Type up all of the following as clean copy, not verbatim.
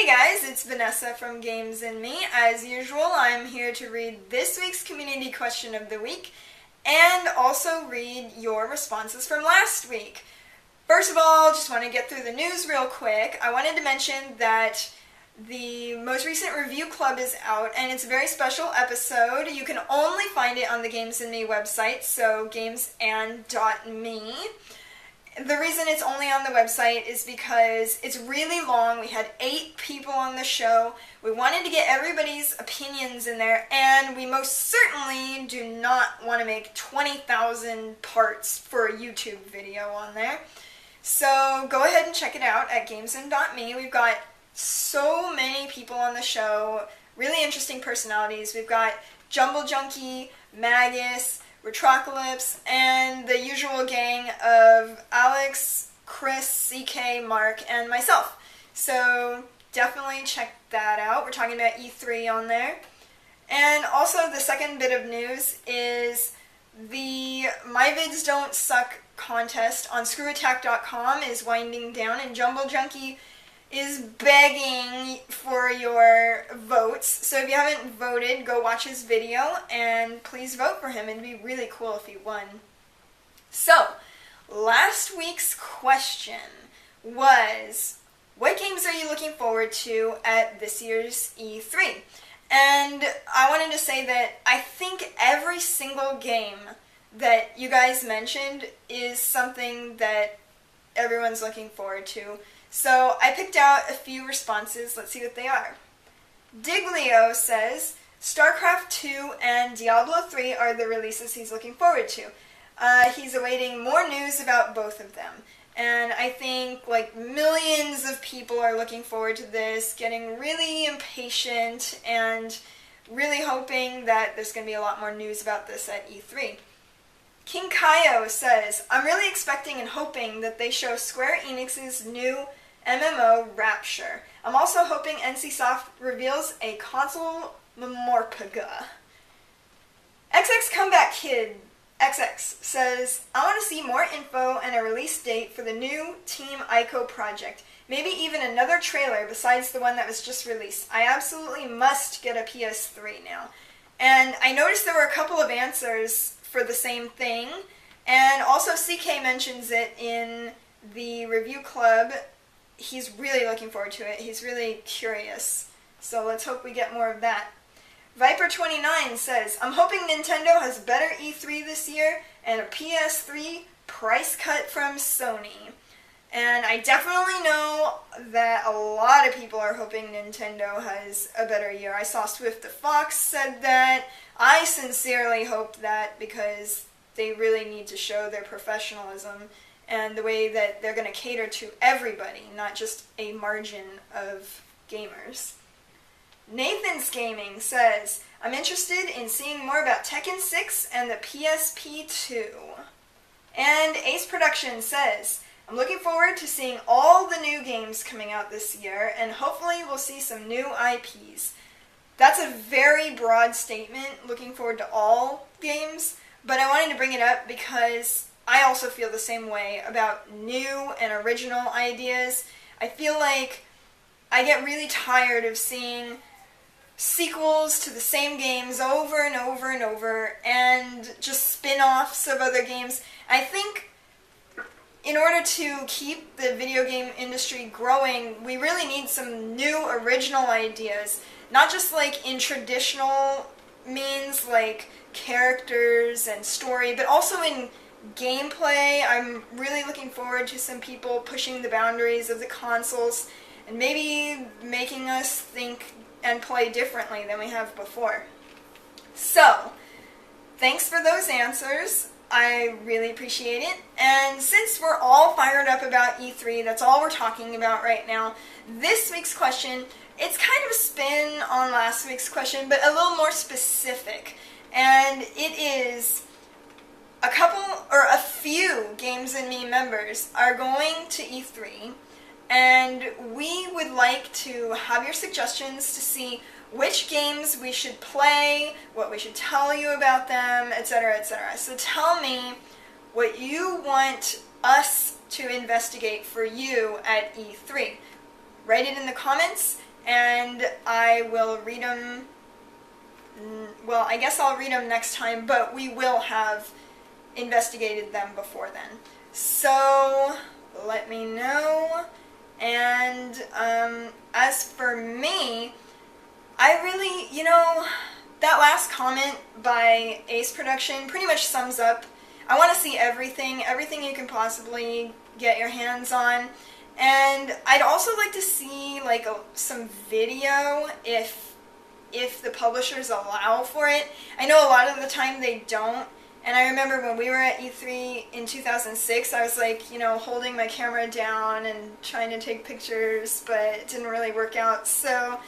guys, it's Vanessa from Games and Me. As usual, I'm here to read this week's community question of the week and also read your responses from last week. First of all, just want to get through the news real quick. I wanted to mention that the most recent review club is out, and it's a very special episode. You can only find it on the Games and Me website, so gamesand.me. The reason it's only on the website is because it's really long. We had 8 people on the show. We wanted to get everybody's opinions in there, and we most certainly do not want to make 20,000 parts for a YouTube video on there. So go ahead and check it out at gamesand.me. We've got so many people on the show, really interesting personalities. We've got Jumble Junkie, Magus, Retrocalypse, and the usual gang of Alex, Chris, CK, Mark, and myself. So definitely check that out. We're talking about E3 on there. And also the second bit of news is the My Vids Don't Suck contest on screwattack.com is winding down, and Jumble Junkie is begging for your votes. So if you haven't voted, go watch his video and please vote for him. It'd be really cool if he won. So, last week's question was, what games are you looking forward to at this year's E3? And I wanted to say that I think every single game that you guys mentioned is something that everyone's looking forward to. So I picked out a few responses. Let's see what they are. Diglio says StarCraft 2 and Diablo 3 are the releases he's looking forward to. He's awaiting more news about both of them. And I think like millions of people are looking forward to this, getting really impatient and really hoping that there's going to be a lot more news about this at E3. King Kaio says, I'm really expecting and hoping that they show Square Enix's new MMO Rapture. I'm also hoping NCSoft reveals a console Memorpaga. XX Comeback Kid XX says, I want to see more info and a release date for the new Team Ico project. Maybe even another trailer besides the one that was just released. I absolutely must get a PS3 now. And I noticed there were a couple of answers for the same thing, and also CK mentions it in the review club. He's really looking forward to it. He's really curious. So let's hope we get more of that. Viper29 says, I'm hoping Nintendo has better E3 this year and a PS3 price cut from Sony. And I definitely know that a lot of people are hoping Nintendo has a better year. I saw Swift the Fox said that. I sincerely hope that because they really need to show their professionalism and the way that they're going to cater to everybody, not just a margin of gamers. Nathan's Gaming says, I'm interested in seeing more about Tekken 6 and the PSP 2. And Ace Production says, I'm looking forward to seeing all the new games coming out this year, and hopefully we'll see some new IPs. That's a very broad statement, looking forward to all games, but I wanted to bring it up because I also feel the same way about new and original ideas. I feel like I get really tired of seeing sequels to the same games over and over and over, and just spin-offs of other games. I think in order to keep the video game industry growing, we really need some new original ideas. Not just like in traditional means like characters and story, but also in gameplay. I'm really looking forward to some people pushing the boundaries of the consoles and maybe making us think and play differently than we have before. So, thanks for those answers. I really appreciate it. And since we're all fired up about E3, that's all we're talking about right now, this week's question, it's kind of a spin on last week's question, but a little more specific. And it is, a few Games and Me members are going to E3, and we would like to have your suggestions to see which games we should play, what we should tell you about them, etc., etc. So tell me what you want us to investigate for you at E3. Write it in the comments, and I will read them. Well, I guess I'll read them next time, but we will have investigated them before then. So let me know. And as for me, I really, that last comment by Ace Production pretty much sums up. I want to see everything you can possibly get your hands on. And I'd also like to see like some video if the publishers allow for it. I know a lot of the time they don't. And I remember when we were at E3 in 2006, I was like, holding my camera down and trying to take pictures, but it didn't really work out. So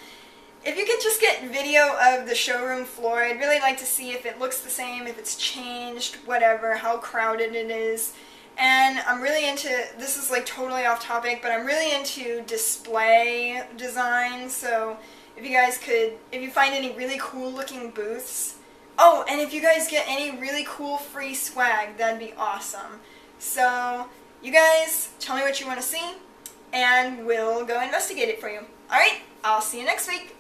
if you could just get video of the showroom floor, I'd really like to see if it looks the same, if it's changed, whatever, how crowded it is. And I'm really into, this is like totally off topic, but I'm really into display design. So if you guys could, if you find any really cool looking booths, oh, and if you guys get any really cool free swag, that'd be awesome. So you guys tell me what you want to see, and we'll go investigate it for you. Alright, I'll see you next week.